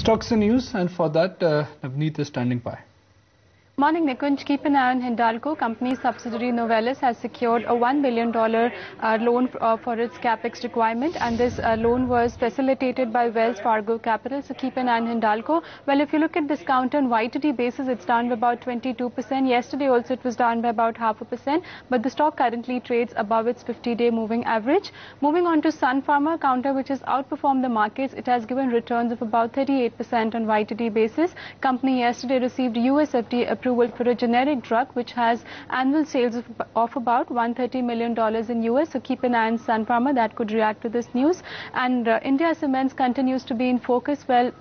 Stocks and news, and for that, Navneet is standing by. Morning, Nikunj. Keep an eye on Hindalco. Company's subsidiary Novelis has secured a $1 billion loan for its capex requirement, and this loan was facilitated by Wells Fargo Capital. So keep an eye on Hindalco. Well, if you look at discount on YTD basis, it's down by about 22%. Yesterday also it was down by about 0.5%, but the stock currently trades above its 50-day moving average. Moving on to Sun Pharma, counter which has outperformed the markets. It has given returns of about 38% on YTD basis. Company yesterday received US FDA approval for a generic drug which has annual sales of about $130 million in US. So keep an eye on Sun Pharma. That could react to this news. And India Cements continues to be in focus. Well,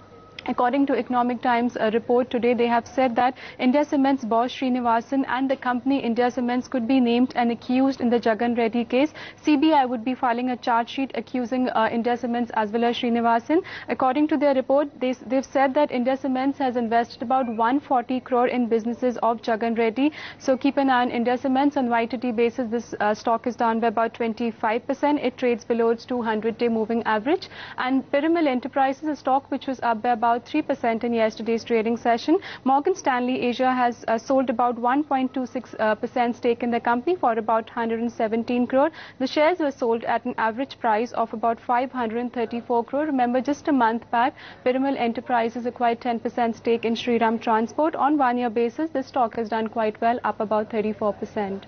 according to Economic Times report today, they have said that India Cements boss Srinivasan and the company India Cements could be named and accused in the Jagan Reddy case. CBI would be filing a charge sheet accusing India Cements as well as Srinivasan. According to their report, they've said that India Cements has invested about 140 crore in businesses of Jagan Reddy. So keep an eye on India Cements. On YTD basis, this stock is down by about 25%. It trades below its 200-day moving average. And Piramal Enterprises, a stock which was up by about 3% in yesterday's trading session. Morgan Stanley Asia has sold about 1.26% stake in the company for about 117 crore. The shares were sold at an average price of about 534 crore. Remember, just a month back, Piramal Enterprises acquired 10% stake in Shriram Transport. On one-year basis, this stock has done quite well, up about 34%.